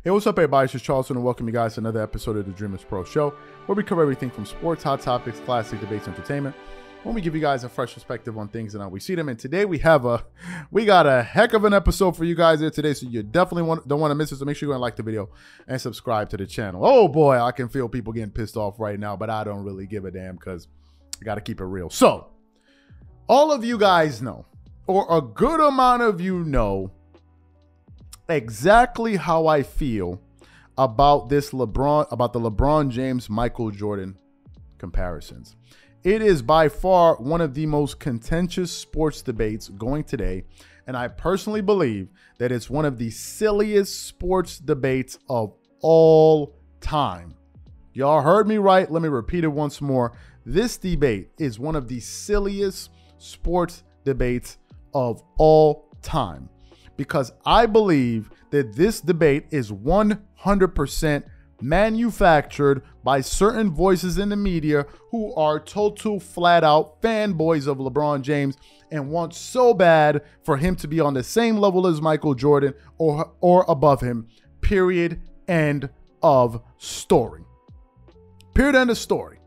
Hey, what's up, everybody? It's just Charleston, and welcome you guys to another episode of the Dreamerspro Show, where we cover everything from sports, hot topics, classic debates, entertainment, when we give you guys a fresh perspective on things and how we see them. And today we got a heck of an episode for you guys here today, so you definitely don't want to miss it. So make sure you go and like the video and subscribe to the channel. Oh boy, I can feel people getting pissed off right now, but I don't really give a damn because I got to keep it real. So all of you guys know, or a good amount of you know, exactly how I feel about the LeBron James Michael Jordan comparisons. It is by far one of the most contentious sports debates going today, and I personally believe that it's one of the silliest sports debates of all time. Y'all heard me right. Let me repeat it once more. This debate is one of the silliest sports debates of all time, because I believe that this debate is 100% manufactured by certain voices in the media who are total flat out fanboys of LeBron James and want so bad for him to be on the same level as Michael Jordan or above him. Period. End of story. Period. End of story.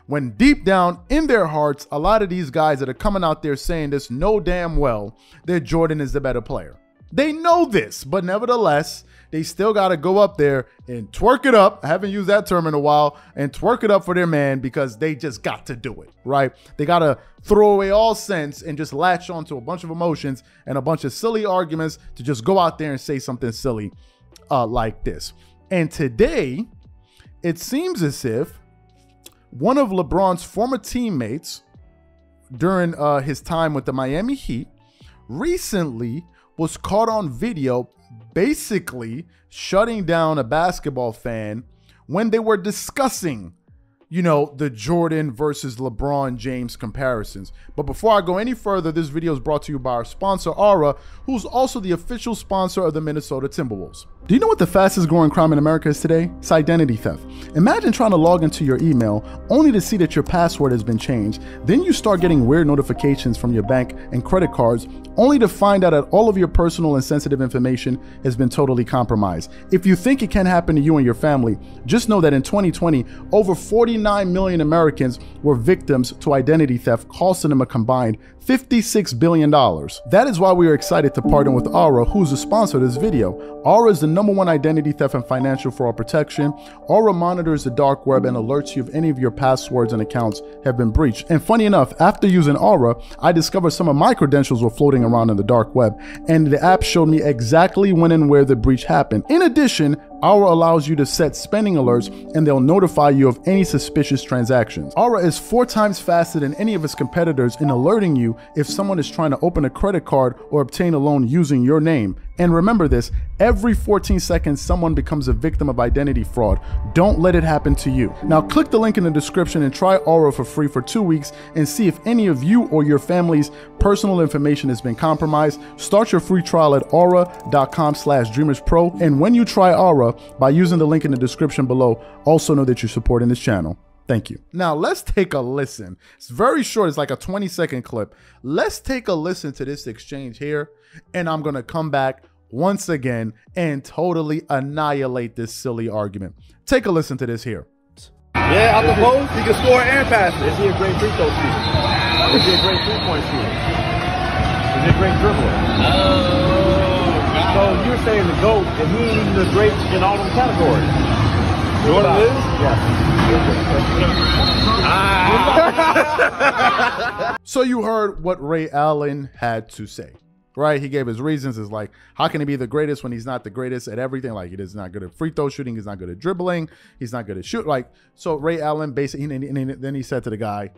When deep down in their hearts, a lot of these guys that are coming out there saying this know damn well that Jordan is the better player. They know this, but nevertheless, they still got to go up there and twerk it up. I haven't used that term in a while, and twerk it up for their man because they just got to do it, right? They got to throw away all sense and just latch onto a bunch of emotions and a bunch of silly arguments to just go out there and say something silly like this. And today, it seems as if one of LeBron's former teammates during his time with the Miami Heat recently was caught on video basically shutting down a basketball fan when they were discussing, you know, the Jordan versus LeBron James comparisons. But before I go any further, this video is brought to you by our sponsor, Aura, who's also the official sponsor of the Minnesota Timberwolves. Do you know what the fastest growing crime in America is today? It's identity theft. Imagine trying to log into your email only to see that your password has been changed. Then you start getting weird notifications from your bank and credit cards only to find out that all of your personal and sensitive information has been totally compromised. If you think it can happen to you and your family, just know that in 2020, over 49 million Americans were victims to identity theft, costing them a combined $56 billion. That is why we are excited to partner with Aura, who's the sponsor of this video. Aura is the #1 identity theft and financial fraud protection. Aura monitors the dark web and alerts you if any of your passwords and accounts have been breached. And funny enough, after using Aura, I discovered some of my credentials were floating around in the dark web, and the app showed me exactly when and where the breach happened. In addition, Aura allows you to set spending alerts, and they'll notify you of any suspicious transactions. Aura is 4 times faster than any of its competitors in alerting you if someone is trying to open a credit card or obtain a loan using your name. And remember this, every 14 seconds, someone becomes a victim of identity fraud. Don't let it happen to you. Now click the link in the description and try Aura for free for 2 weeks and see if any of you or your family's personal information has been compromised. Start your free trial at aura.com/dreamerspro. And when you try Aura, by using the link in the description below, also know that you're supporting this channel. Thank you. Now let's take a listen. It's very short. It's like a 20-second clip. Let's take a listen to this exchange here, and I'm going to come back once again and totally annihilate this silly argument. Take a listen to this here. Yeah, out the post, he can score and pass it. Is he a great free throw shooter? Is he a great three-point shooter? Is he a great dribbler? So you're saying the GOAT, and he ain't even the great in all them categories. Jordan is? Yeah. So you heard what Ray Allen had to say, right? He gave his reasons. It's like, how can he be the greatest when he's not the greatest at everything? Like, he is not good at free throw shooting. He's not good at dribbling. He's not good at shoot. Like, so Ray Allen basically, and then he said to the guy,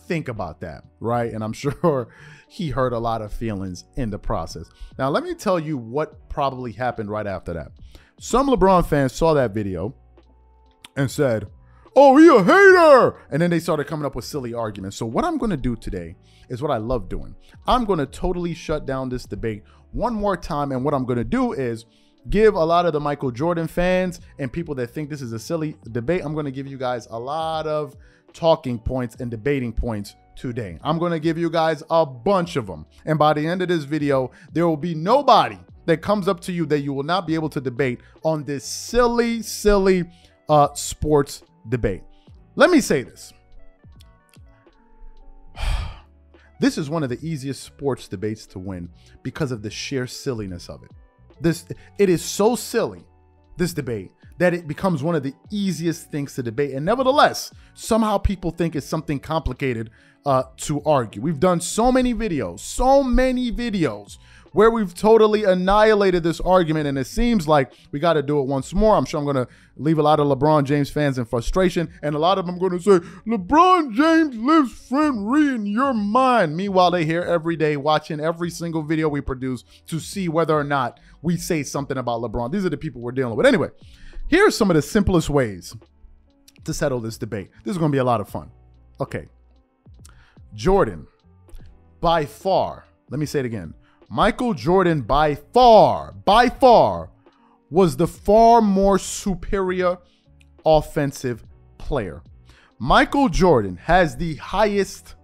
think about that, right? And I'm sure he hurt a lot of feelings in the process. Now, let me tell you what probably happened right after that. Some LeBron fans saw that video and said, oh, he a hater. And then they started coming up with silly arguments. So what I'm going to do today is what I love doing. I'm going to totally shut down this debate one more time. And what I'm going to do is give a lot of the Michael Jordan fans and people that think this is a silly debate, I'm going to give you guys a lot of talking points and debating points today. I'm going to give you guys a bunch of them. And by the end of this video, there will be nobody that comes up to you that you will not be able to debate on this silly sports debate. Let me say this. This is one of the easiest sports debates to win because of the sheer silliness of it. It is so silly, this debate, that it becomes one of the easiest things to debate. And nevertheless, somehow people think it's something complicated to argue. We've done so many videos where we've totally annihilated this argument, and it seems like we got to do it once more. I'm sure I'm going to leave a lot of LeBron James fans in frustration, and a lot of them are going to say, LeBron James lives rent-free in your mind. Meanwhile, they here every day watching every single video we produce to see whether or not we say something about LeBron. These are the people we're dealing with. Anyway, here are some of the simplest ways to settle this debate. This is going to be a lot of fun. Okay. Jordan, by far, let me say it again. Michael Jordan by far, was the far more superior offensive player. Michael Jordan has the highest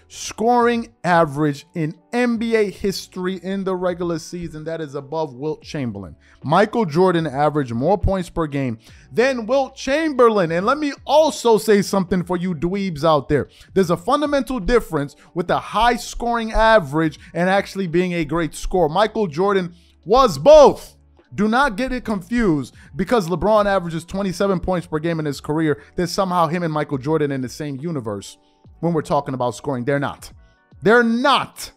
scoring average in NBA history in the regular season. That is above Wilt Chamberlain. Michael Jordan averaged more points per game than Wilt Chamberlain. And let me also say something for you dweebs out there. There's a fundamental difference with a high scoring average and actually being a great scorer. Michael Jordan was both. Do not get it confused because LeBron averages 27 points per game in his career. There's somehow him and Michael Jordan in the same universe. When we're talking about scoring, they're not. They're not.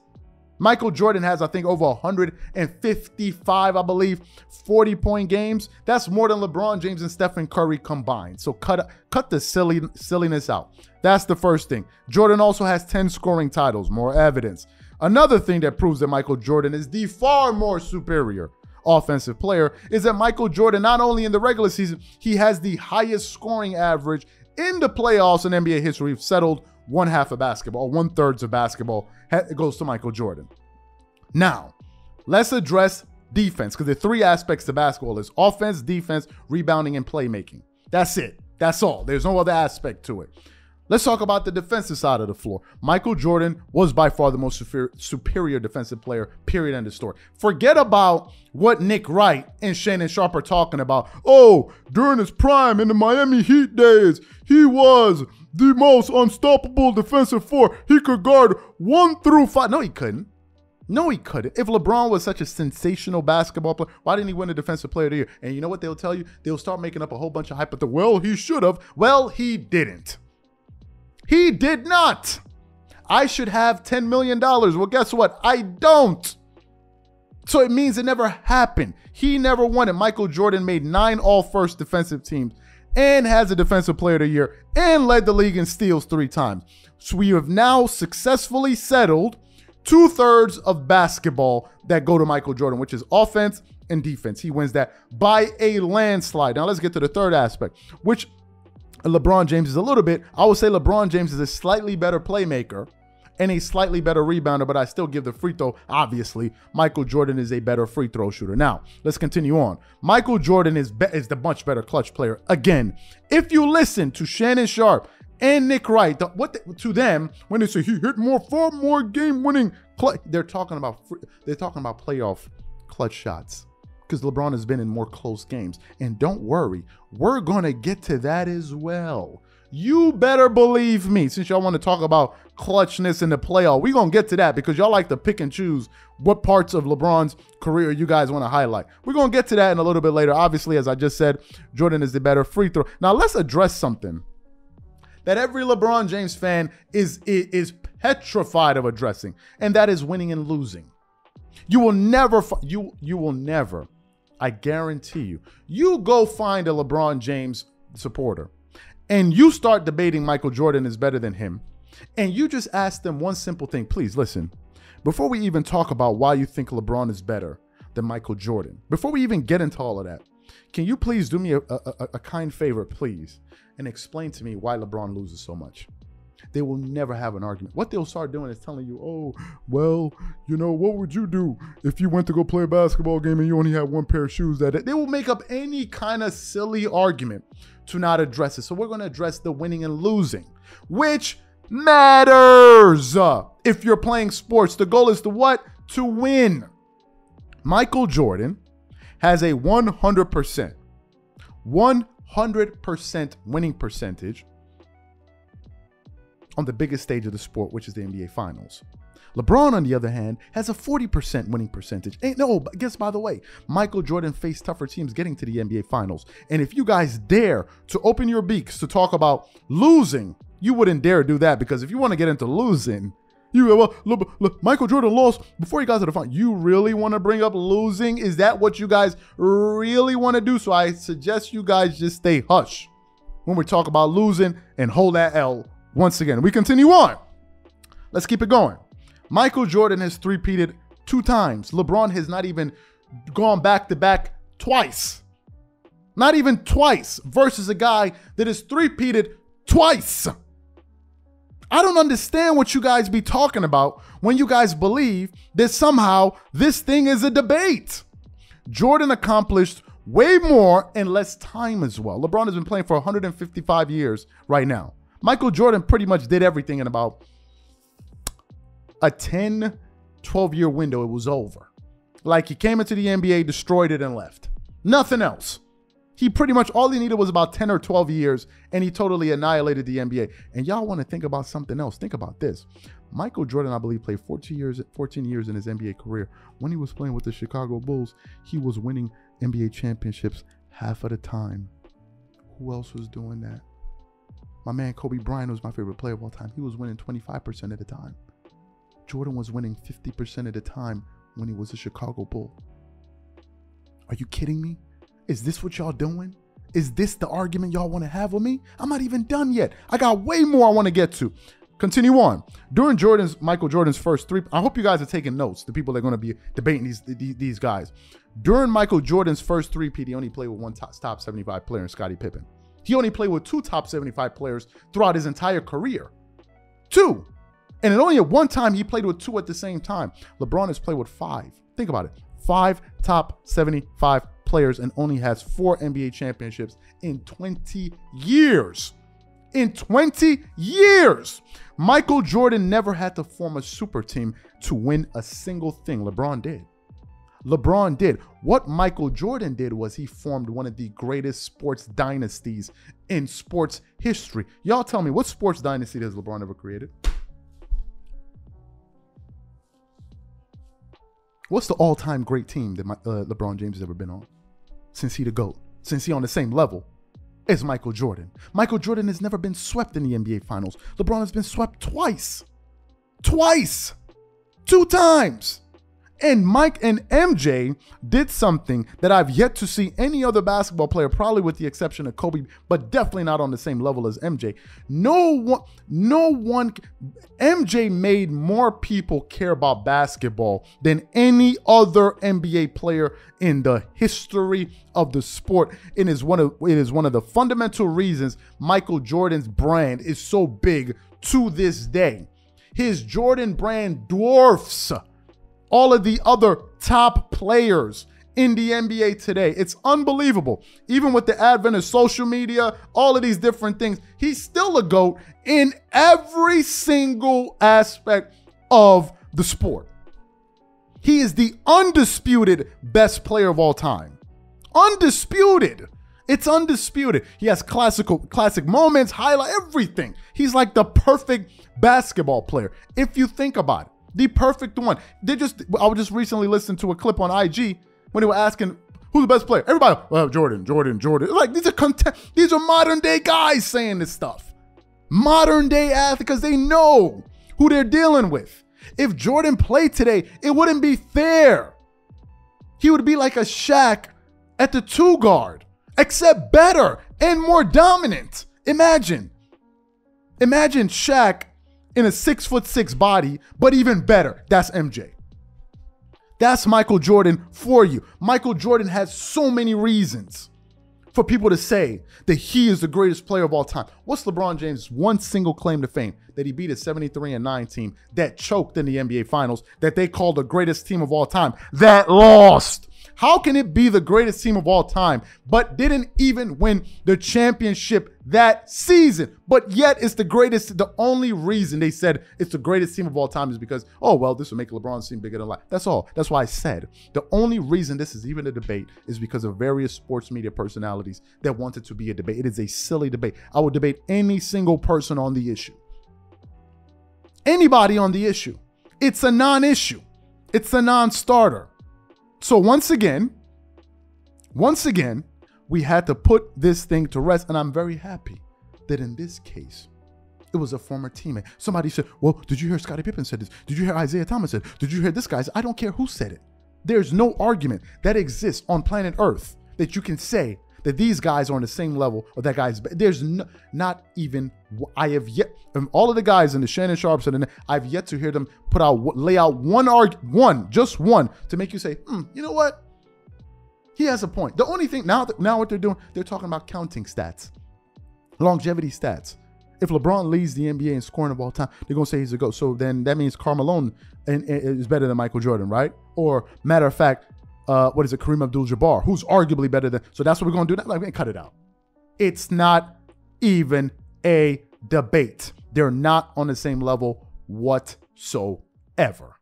Michael Jordan has, I think, over 155, I believe, 40-point games. That's more than LeBron James and Stephen Curry combined. So cut the silliness out. That's the first thing. Jordan also has 10 scoring titles, more evidence. Another thing that proves that Michael Jordan is the far more superior offensive player is that Michael Jordan, not only in the regular season, he has the highest scoring average in the playoffs in NBA history. We've settled one half of basketball, 1/3 of basketball goes to Michael Jordan. Now, let's address defense, because there are three aspects to basketball. There's offense, defense, rebounding, and playmaking. That's it. That's all. There's no other aspect to it. Let's talk about the defensive side of the floor. Michael Jordan was by far the most superior defensive player, period, end of story. Forget about what Nick Wright and Shannon Sharpe are talking about. Oh, during his prime in the Miami Heat days, he was the most unstoppable defensive four. He could guard 1 through 5. No, he couldn't. No, he couldn't. If LeBron was such a sensational basketball player, why didn't he win the Defensive Player of the Year? And you know what they'll tell you? They'll start making up a whole bunch of hype. Well, he should have. Well, he didn't. He did not. I should have $10 million. Well, guess what? I don't. So it means it never happened. He never won it. Michael Jordan made 9 all-first defensive teams and has a Defensive Player of the Year and led the league in steals 3 times. So we have now successfully settled 2/3 of basketball that go to Michael Jordan, which is offense and defense. He wins that by a landslide. Now let's get to the third aspect, which LeBron James is a little bit. I would say LeBron James is a slightly better playmaker and a slightly better rebounder, but I still give the free throw. Obviously, Michael Jordan is a better free throw shooter. Now, let's continue on. Michael Jordan is the much better clutch player. Again, if you listen to Shannon Sharpe and Nick Wright, to them, when they say he hit far more game-winning, they're talking about playoff clutch shots, because LeBron has been in more close games. And don't worry, we're going to get to that as well. You better believe me, since y'all want to talk about clutchness in the playoff, we're going to get to that because y'all like to pick and choose what parts of LeBron's career you guys want to highlight. We're going to get to that in a little bit later. Obviously, as I just said, Jordan is the better free throw. Now, let's address something that every LeBron James fan is petrified of addressing, and that is winning and losing. You will never, I guarantee you go find a LeBron James supporter and you start debating Michael Jordan is better than him, and you just ask them one simple thing. Please listen, before we even talk about why you think LeBron is better than Michael Jordan, before we even get into all of that, can you please do me a kind favor, please, and explain to me why LeBron loses so much? They will never have an argument. What they'll start doing is telling you, oh, well, you know, what would you do if you went to go play a basketball game and you only had 1 pair of shoes that day? They will make up any kind of silly argument to not address it. So we're going to address the winning and losing, which matters. If you're playing sports, the goal is to what? To win. Michael Jordan has a 100% winning percentage on the biggest stage of the sport, which is the NBA Finals. LeBron, on the other hand, has a 40% winning percentage. But guess, by the way, Michael Jordan faced tougher teams getting to the NBA Finals. And if you guys dare to open your beaks to talk about losing, you wouldn't dare do that, because if you want to get into losing, look, Michael Jordan lost before he got to the final. You really want to bring up losing? Is that what you guys really want to do? So I suggest you guys just stay hush when we talk about losing and hold that L once again. We continue on. Let's keep it going. Michael Jordan has three-peated 2 times. LeBron has not even gone back-to-back twice. Not even twice, versus a guy that is three-peated twice. I don't understand what you guys be talking about when you guys believe that somehow this thing is a debate. Jordan accomplished way more in less time as well. LeBron has been playing for 155 years right now. Michael Jordan pretty much did everything in about a 10, 12-year window. It was over. Like, he came into the NBA, destroyed it, and left. Nothing else. He pretty much, all he needed was about 10 or 12 years, and he totally annihilated the NBA. And y'all want to think about something else. Think about this. Michael Jordan, I believe, played 14 years in his NBA career. When he was playing with the Chicago Bulls, he was winning NBA championships half of the time. Who else was doing that? My man Kobe Bryant was my favorite player of all time. He was winning 25% of the time. Jordan was winning 50% of the time when he was a Chicago Bull. Are you kidding me? Is this what y'all doing? Is this the argument y'all want to have with me? I'm not even done yet. I got way more I want to get to. Continue on. During Michael Jordan's first three, I hope you guys are taking notes, the people that are going to be debating these guys. During Michael Jordan's first three-peat, he only played with one top 75 player in Scottie Pippen. He only played with 2 top 75 players throughout his entire career. 2. And at only at one time, he played with 2 at the same time. LeBron has played with 5. Think about it. 5 top 75 players and only has 4 NBA championships in 20 years. In 20 years. Michael Jordan never had to form a super team to win a single thing. LeBron did. LeBron did. What Michael Jordan did was he formed one of the greatest sports dynasties in sports history. Y'all tell me, what sports dynasty has LeBron ever created? What's the all-time great team that LeBron James has ever been on? Since he the GOAT. Since he on the same level as Michael Jordan. Michael Jordan has never been swept in the NBA Finals. LeBron has been swept twice. Twice. 2 times. And Mike and MJ did something that I've yet to see any other basketball player, probably with the exception of Kobe, but definitely not on the same level as MJ. MJ made more people care about basketball than any other NBA player in the history of the sport. It is one of the fundamental reasons Michael Jordan's brand is so big to this day. His Jordan brand dwarfs all of the other top players in the NBA today. It's unbelievable. Even with the advent of social media, all of these different things, he's still a GOAT in every single aspect of the sport. He is the undisputed best player of all time. Undisputed. It's undisputed. He has classic moments, highlight, everything. He's like the perfect basketball player. If you think about it. The perfect one. I was just recently listening to a clip on IG when they were asking who's the best player. Everybody, well, Jordan. Like, these are modern day guys saying this stuff. Modern day athletes, because they know who they're dealing with. If Jordan played today, it wouldn't be fair. He would be like a Shaq at the 2 guard, except better and more dominant. Imagine Shaq in a 6'6" body, but even better. That's MJ. That's Michael Jordan for you. Michael Jordan has so many reasons for people to say that he is the greatest player of all time. What's LeBron James' one single claim to fame? That he beat a 73-9 team that choked in the NBA Finals, that they called the greatest team of all time, that lost How can it be the greatest team of all time, but didn't even win the championship that season? But yet it's the greatest. The only reason they said it's the greatest team of all time is because, oh, well, this will make LeBron seem bigger than life. That's all. That's why I said the only reason this is even a debate is because of various sports media personalities that want it to be a debate. It is a silly debate. I would debate any single person on the issue. Anybody on the issue. It's a non-issue. It's a non-starter. So once again, we had to put this thing to rest. And I'm very happy that in this case, it was a former teammate. Somebody said, well, did you hear Scottie Pippen said this? Did you hear Isaiah Thomas said? Did you hear this guy? I don't care who said it. There's no argument that exists on planet Earth that you can say that these guys are on the same level or that guy's. There's not even, I have yet, all of the guys in the Shannon Sharps, and I've yet to hear them lay out just one to make you say, you know what? He has a point. The only thing now what they're doing, they're talking about counting stats, longevity stats. If LeBron leads the NBA in scoring of all time, they're going to say he's a GOAT. So then that means Karl Malone is better than Michael Jordan, right? Or matter of fact, Kareem Abdul-Jabbar, who's arguably better than. So that's what we're going to do. Like, cut it out. It's not even a debate. They're not on the same level whatsoever.